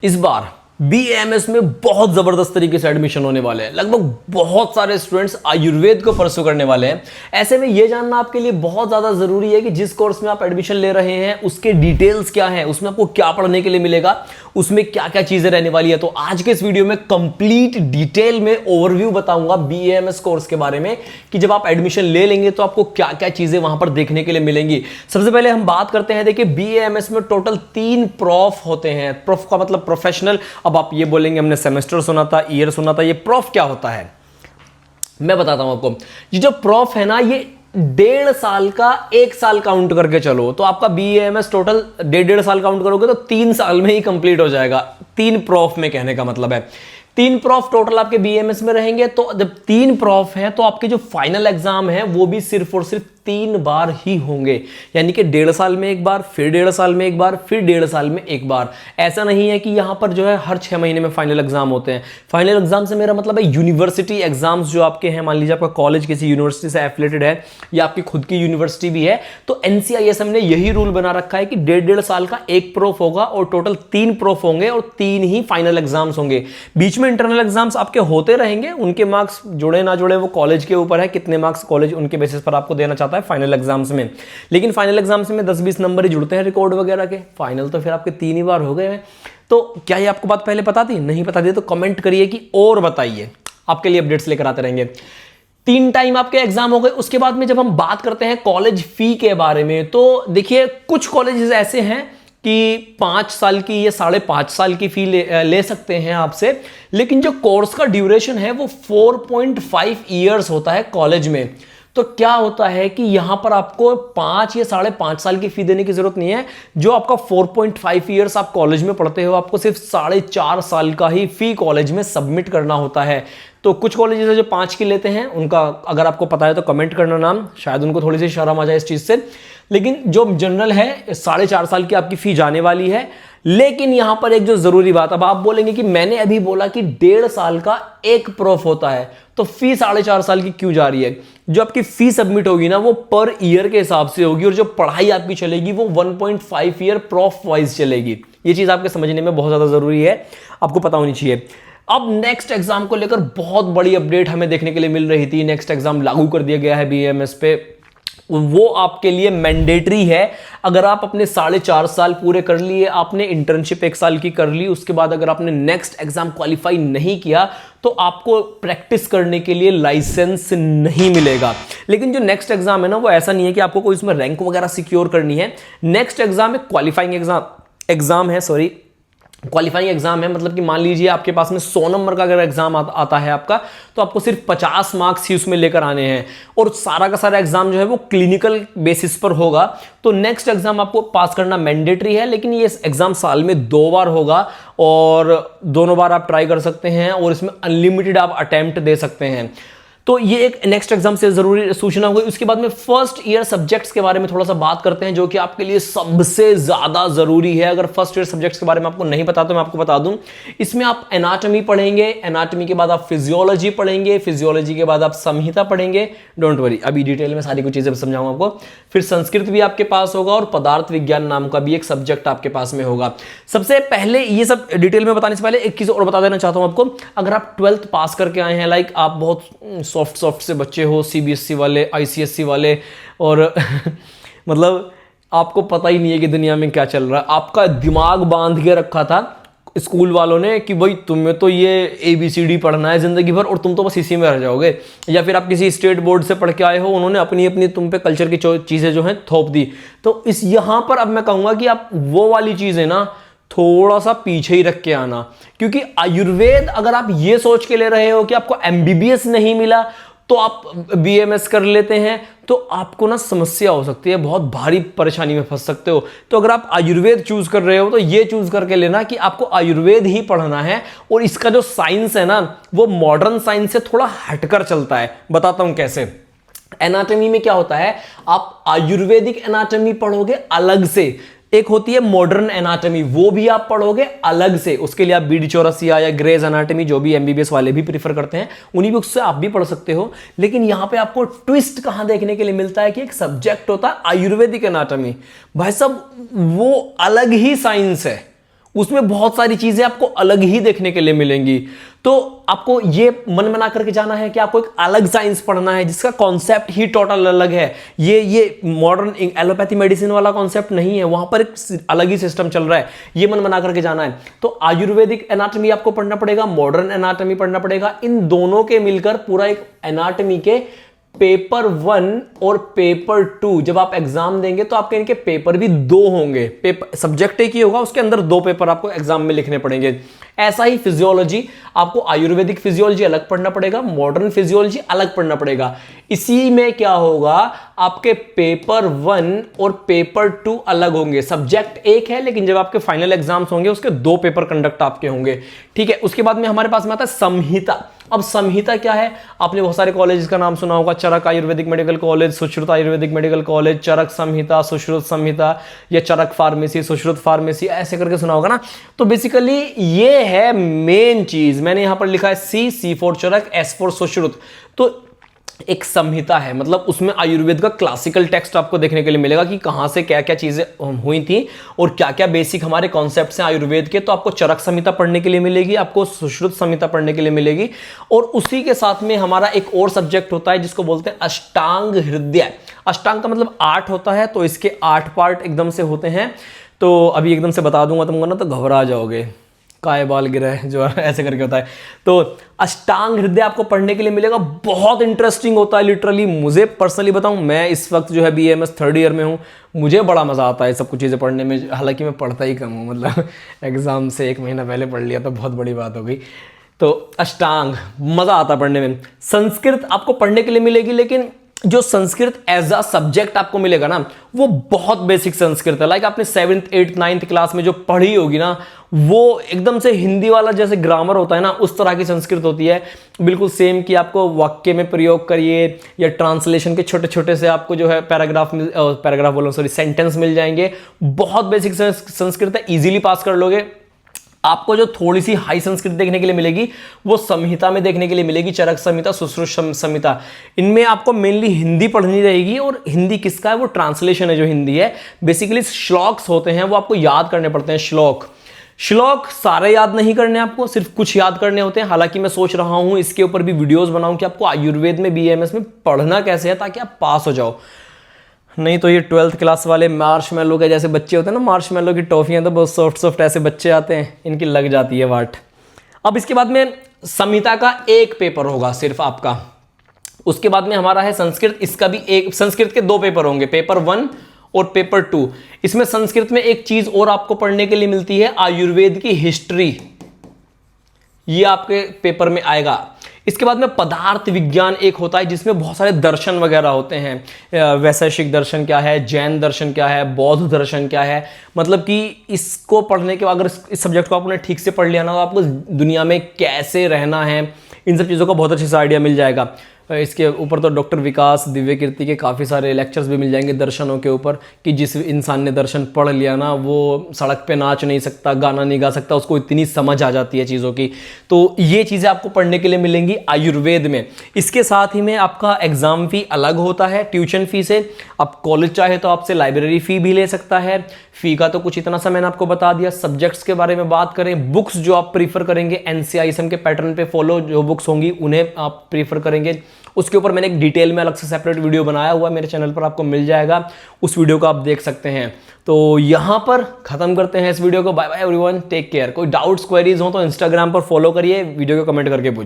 इस बार BAMS में बहुत जबरदस्त तरीके से एडमिशन होने वाले हैं। लगभग बहुत सारे स्टूडेंट्स आयुर्वेद को परस्यू करने वाले हैं। ऐसे में यह जानना आपके लिए बहुत ज्यादा जरूरी है कि जिस कोर्स में आप एडमिशन ले रहे हैं उसके डिटेल्स क्या है, उसमें आपको क्या पढ़ने के लिए मिलेगा, उसमें क्या क्या चीजें रहने वाली है। तो आज के इस वीडियो में कंप्लीट डिटेल में ओवरव्यू बताऊंगा BAMS कोर्स के बारे में कि जब आप एडमिशन ले लेंगे तो आपको क्या क्या चीजें वहां पर देखने के लिए मिलेंगी। सबसे पहले हम बात करते हैं, देखिए BAMS में टोटल 3 प्रॉफ होते हैं। प्रॉफ का मतलब प्रोफेशनल। अब आप ये बोलेंगे हमने सेमेस्टर सुना था, ईयर सुना था, ये प्रॉफ क्या होता है मैं बताता हूं आपको। ये जो प्रॉफ है ना, ये 1.5 साल का 1 साल काउंट करके चलो तो आपका BAMS टोटल 1.5 साल काउंट करोगे तो 3 साल में ही कंप्लीट हो जाएगा। 3 प्रॉफ में कहने का मतलब है 3 प्रॉफ टोटल आपके BAMS में रहेंगे। तो जब 3 प्रॉफ हैं तो आपके जो फाइनल एग्जाम है वो भी सिर्फ और सिर्फ 3 बार ही होंगे, यानी कि 1.5 साल में एक बार, फिर 1.5 साल में एक बार, फिर 1.5 साल में एक बार। ऐसा नहीं है कि यहां पर जो है हर 6 महीने में फाइनल एग्जाम होते हैं। फाइनल एग्जाम से मेरा मतलब है यूनिवर्सिटी एग्जाम्स जो आपके हैं। मान लीजिए आपका कॉलेज किसी यूनिवर्सिटी से एफिलेटेड है या आपकी खुद की यूनिवर्सिटी भी है, तो NCISM ने यही रूल बना रखा है कि 1.5 साल का एक प्रॉफ होगा और टोटल 3 प्रॉफ होंगे और 3 ही फाइनल एग्जाम्स होंगे। बीच में इंटरनल एग्जाम्स आपके होते रहेंगे, उनके मार्क्स जुड़े ना जुड़े वो कॉलेज के ऊपर है, कितने मार्क्स कॉलेज उनके बेसिस पर आपको देना चाहता है फाइनल एग्जाम्स में। लेकिन फाइनल एग्जाम्स में 10-20 नंबर ही जुड़ते हैं रिकॉर्ड वगैरह के। फाइनल तो फिर आपके 3 ही बार हो गए हैं। तो क्या ये आपको बात पहले पता थी? नहीं पता थी तो कमेंट करिए कि और बताइए, आपके लिए अपडेट्स लेकर आते रहेंगे। 3 टाइम आपके एग्जाम हो गए। उसके बाद में जब हम बात करते हैं कॉलेज फी के बारे में, तो देखिए कुछ कॉलेजेस ऐसे हैं कि 5 साल की या 5.5 साल की फी ले सकते हैं आपसे, लेकिन जो कोर्स का ड्यूरेशन है वो 4.5 ईयर्स होता है कॉलेज में। तो क्या होता है कि यहां पर आपको 5 या 5.5 साल की फी देने की जरूरत नहीं है। जो आपका 4.5 ईयर्स आप कॉलेज में पढ़ते हो, आपको सिर्फ 4.5 साल का ही फी कॉलेज में सबमिट करना होता है। तो कुछ कॉलेजेस है जो 5 की लेते हैं, उनका अगर आपको पता है तो कमेंट करना नाम, शायद उनको थोड़ी सी शर्म आ जाए इस चीज से। लेकिन जो जनरल है 4.5 साल की आपकी फी जाने वाली है। लेकिन यहां पर एक जो जरूरी बात, अब आप बोलेंगे कि मैंने अभी बोला कि 1.5 साल का एक प्रॉफ होता है तो फी 4.5 साल की क्यों जा रही है? जो आपकी फी सबमिट होगी ना वो पर ईयर के हिसाब से होगी और जो पढ़ाई आपकी चलेगी वो 1.5 ईयर प्रॉफ वाइज चलेगी। ये चीज आपके समझने में बहुत ज्यादा जरूरी है, आपको पता होनी चाहिए। अब नेक्स्ट एग्जाम को लेकर बहुत बड़ी अपडेट हमें देखने के लिए मिल रही थी। नेक्स्ट एग्जाम लागू कर दिया गया है BAMS पे, वो आपके लिए मैंडेटरी है। अगर आप अपने 4.5 साल पूरे कर लिए, आपने इंटर्नशिप 1 साल की कर ली, उसके बाद अगर आपने नेक्स्ट एग्जाम क्वालिफाई नहीं किया तो आपको प्रैक्टिस करने के लिए लाइसेंस नहीं मिलेगा। लेकिन जो नेक्स्ट एग्जाम है ना, वो ऐसा नहीं है कि आपको कोई उसमें रैंक वगैरह सिक्योर करनी है। नेक्स्ट एग्जाम एक क्वालिफाइंग एग्जाम है, सॉरी क्वालिफाइंग एग्जाम है। मतलब कि मान लीजिए आपके पास में 100 नंबर का अगर एग्जाम आता है आपका, तो आपको सिर्फ 50 मार्क्स ही उसमें लेकर आने हैं और सारा का सारा एग्जाम जो है वो क्लिनिकल बेसिस पर होगा। तो नेक्स्ट एग्जाम आपको पास करना मैंडेटरी है, लेकिन ये एग्जाम साल में 2 बार होगा और दोनों बार आप ट्राई कर सकते हैं और इसमें अनलिमिटेड आप अटेम्प्ट दे सकते हैं। तो ये एक नेक्स्ट एग्जाम से जरूरी सूचना हुई। उसके बाद में फर्स्ट ईयर सब्जेक्ट्स के बारे में थोड़ा सा बात करते हैं, जो कि आपके लिए सबसे ज्यादा जरूरी है। अगर फर्स्ट ईयर सब्जेक्ट्स के बारे में आपको नहीं पता तो मैं आपको बता दूं, इसमें आप एनाटॉमी पढ़ेंगे, एनाटॉमी के बाद आप फिजियोलॉजी पढ़ेंगे, फिजियोलॉजी के बाद आप संहिता पढ़ेंगे। डोंट वरी, अभी डिटेल में सारी कुछ चीजें समझाऊंगा आपको। फिर संस्कृत भी आपके पास होगा और पदार्थ विज्ञान नाम का भी एक सब्जेक्ट आपके पास में होगा। सबसे पहले ये सब डिटेल में बताने से पहले एक चीज और बता देना चाहता हूं आपको। अगर आप 12th पास करके आए हैं, लाइक आप बहुत सॉफ्ट से बच्चे हो, CBSE वाले, ICSE वाले, और मतलब आपको पता ही नहीं है कि दुनिया में क्या चल रहा है, आपका दिमाग बांध के रखा था स्कूल वालों ने कि भाई तुम्हें तो ये ABCD पढ़ना है जिंदगी भर और तुम तो बस इसी में रह जाओगे। या फिर आप किसी स्टेट बोर्ड से पढ़ के आए हो, उन्होंने अपनी अपनी तुम पे कल्चर की चीजें जो हैं थोप दी। तो इस यहां पर अब मैं कहूंगा कि आप वो वाली चीजें ना थोड़ा सा पीछे ही रख के आना, क्योंकि आयुर्वेद अगर आप ये सोच के ले रहे हो कि आपको MBBS नहीं मिला तो आप BAMS कर लेते हैं, तो आपको ना समस्या हो सकती है, बहुत भारी परेशानी में फंस सकते हो। तो अगर आप आयुर्वेद चूज कर रहे हो तो ये चूज करके लेना कि आपको आयुर्वेद ही पढ़ना है और इसका जो साइंस है ना वो मॉडर्न साइंस से थोड़ा हटकर चलता है। बताता हूं कैसे। एनाटॉमी में क्या होता है, आप आयुर्वेदिक एनाटॉमी पढ़ोगे अलग से, एक होती है मॉडर्न एनाटॉमी, वो भी आप पढ़ोगे अलग से। उसके लिए आप BD चौरसिया या ग्रेज एनाटॉमी, जो भी MBBS वाले भी प्रीफर करते हैं, उन्हीं बुक्स से आप भी पढ़ सकते हो। लेकिन यहां पे आपको ट्विस्ट कहां देखने के लिए मिलता है कि एक सब्जेक्ट होता है आयुर्वेदिक एनाटॉमी। भाई साहब वो अलग ही साइंस है, उसमें बहुत सारी चीजें आपको अलग ही देखने के लिए मिलेंगी। तो आपको ये मन बना करके जाना है कि आपको एक अलग साइंस पढ़ना है जिसका कॉन्सेप्ट ही टोटल अलग है। ये मॉडर्न एलोपैथी मेडिसिन वाला कॉन्सेप्ट नहीं है, वहां पर एक अलग ही सिस्टम चल रहा है, ये मन बना करके जाना है। तो आयुर्वेदिक एनाटॉमी आपको पढ़ना पड़ेगा, मॉडर्न एनाटॉमी पढ़ना पड़ेगा। इन दोनों के मिलकर पूरा एक एनाटॉमी के पेपर 1 और पेपर 2 जब आप एग्जाम देंगे तो आपके इनके पेपर भी 2 होंगे। पेपर सब्जेक्ट एक ही होगा, उसके अंदर 2 पेपर आपको एग्जाम में लिखने पड़ेंगे। ऐसा ही फिजियोलॉजी, आपको आयुर्वेदिक फिजियोलॉजी अलग पढ़ना पड़ेगा, मॉडर्न फिजियोलॉजी अलग पढ़ना पड़ेगा। इसी में क्या होगा, आपके पेपर 1 और पेपर 2 अलग होंगे। सब्जेक्ट एक है लेकिन जब आपके फाइनल एग्जाम्स होंगे उसके 2 पेपर कंडक्ट आपके होंगे, ठीक है। उसके बाद में हमारे पास में आता है संहिता। अब संहिता क्या है, आपने बहुत सारे कॉलेज का नाम सुना होगा, Charak ayurvedic medical college, Sushrut ayurvedic medical college, Charak Samhita, Sushrut Samhita, या चरक फार्मेसी, सुश्रुत फार्मेसी, ऐसे करके सुना होगा ना। तो बेसिकली ये है मेन चीज। मैंने यहां पर लिखा है C for Charak, S for Sushrut. तो एक संहिता है, मतलब उसमें आयुर्वेद का क्लासिकल टेक्स्ट आपको देखने के लिए मिलेगा कि कहां से क्या क्या चीजें हुई थी और क्या क्या बेसिक हमारे कॉन्सेप्ट्स हैं आयुर्वेद के। तो आपको चरक संहिता पढ़ने के लिए मिलेगी, आपको सुश्रुत संहिता पढ़ने के लिए मिलेगी। और उसी के साथ में हमारा एक और सब्जेक्ट होता है जिसको बोलते हैं अष्टांग हृदय। अष्टांग का मतलब 8 होता है, तो इसके 8 पार्ट एकदम से होते हैं। तो अभी एकदम से बता दूंगा तुमको ना तो घबरा जाओगे, काय बाल गिरा है जो ऐसे करके होता है। तो अष्टांग हृदय आपको पढ़ने के लिए मिलेगा, बहुत इंटरेस्टिंग होता है। लिटरली मुझे पर्सनली बताऊं, मैं इस वक्त जो है BAMS 3rd ईयर में हूं, मुझे बड़ा मजा आता है सब कुछ चीज़ें पढ़ने में। हालांकि मैं पढ़ता ही कम हूं, मतलब एग्जाम से 1 महीना पहले पढ़ लिया तो बहुत बड़ी बात हो गई। तो अष्टांग मजा आता है पढ़ने में। संस्कृत आपको पढ़ने के लिए मिलेगी, लेकिन जो संस्कृत एज अ सब्जेक्ट आपको मिलेगा ना वो बहुत बेसिक संस्कृत है। लाइक आपने 7th 8th 9th क्लास में जो पढ़ी होगी ना, वो एकदम से हिंदी वाला जैसे ग्रामर होता है ना, उस तरह की संस्कृत होती है, बिल्कुल सेम। कि आपको वाक्य में प्रयोग करिए या ट्रांसलेशन के छोटे छोटे से आपको जो है सेंटेंस मिल जाएंगे। बहुत बेसिक संस्कृत है, इजीली पास कर लोगे। आपको जो थोड़ी सी हाई संस्कृत देखने के लिए मिलेगी वो संहिता में देखने के लिए मिलेगी, चरक संहिता, सुश्रुत संहिता। इनमें आपको मेनली हिंदी पढ़नी रहेगी। और हिंदी किसका है, वो ट्रांसलेशन है जो हिंदी है। बेसिकली श्लोक्स होते हैं वो आपको याद करने पड़ते हैं। श्लोक सारे याद नहीं करने, आपको सिर्फ कुछ याद करने होते हैं। हालांकि मैं सोच रहा हूं इसके ऊपर भी वीडियोस बनाऊं कि आपको आयुर्वेद में BAMS में पढ़ना कैसे है ताकि आप पास हो जाओ। नहीं तो ये 12th क्लास वाले मार्शमैलो के जैसे बच्चे होते हैं ना, मार्शमैलो की टॉफियां, तो बहुत सॉफ्ट ऐसे बच्चे आते हैं, इनकी लग जाती है वाट। अब इसके बाद में संहिता का एक पेपर होगा सिर्फ आपका। उसके बाद में हमारा है संस्कृत, इसका भी एक, संस्कृत के 2 पेपर होंगे, पेपर 1 और पेपर 2। इसमें संस्कृत में एक चीज और आपको पढ़ने के लिए मिलती है, आयुर्वेद की हिस्ट्री, ये आपके पेपर में आएगा। इसके बाद में पदार्थ विज्ञान एक होता है जिसमें बहुत सारे दर्शन वगैरह होते हैं। वैशेषिक दर्शन क्या है, जैन दर्शन क्या है, बौद्ध दर्शन क्या है। मतलब कि इसको पढ़ने के बाद अगर इस सब्जेक्ट को आपने ठीक से पढ़ लिया ना, तो आपको दुनिया में कैसे रहना है इन सब चीज़ों का बहुत अच्छे से आइडिया मिल जाएगा। इसके ऊपर तो डॉक्टर विकास दिव्य कीर्ति के काफ़ी सारे लेक्चर्स भी मिल जाएंगे दर्शनों के ऊपर, कि जिस इंसान ने दर्शन पढ़ लिया ना वो सड़क पे नाच नहीं सकता, गाना नहीं गा सकता, उसको इतनी समझ आ जाती है चीज़ों की। तो ये चीज़ें आपको पढ़ने के लिए मिलेंगी आयुर्वेद में। इसके साथ ही में आपका एग्ज़ाम फ़ी अलग होता है ट्यूशन फ़ी से। आप कॉलेज चाहे तो आपसे लाइब्रेरी फ़ी भी ले सकता है। फ़ी का तो कुछ इतना सा मैंने आपको बता दिया। सब्जेक्ट्स के बारे में बात करें, बुक्स जो आप प्रीफर करेंगे NCISM के पैटर्न पे फॉलो जो बुक्स होंगी उन्हें आप प्रीफर करेंगे। उसके ऊपर मैंने एक डिटेल में अलग से सेपरेट वीडियो बनाया हुआ, मेरे चैनल पर आपको मिल जाएगा, उस वीडियो को आप देख सकते हैं। तो यहाँ पर खत्म करते हैं इस वीडियो को। Bye bye everyone, take care. कोई डाउट्स क्वेरीज हो तो इंस्टाग्राम पर फॉलो करिए, वीडियो को कमेंट करके पूछिए।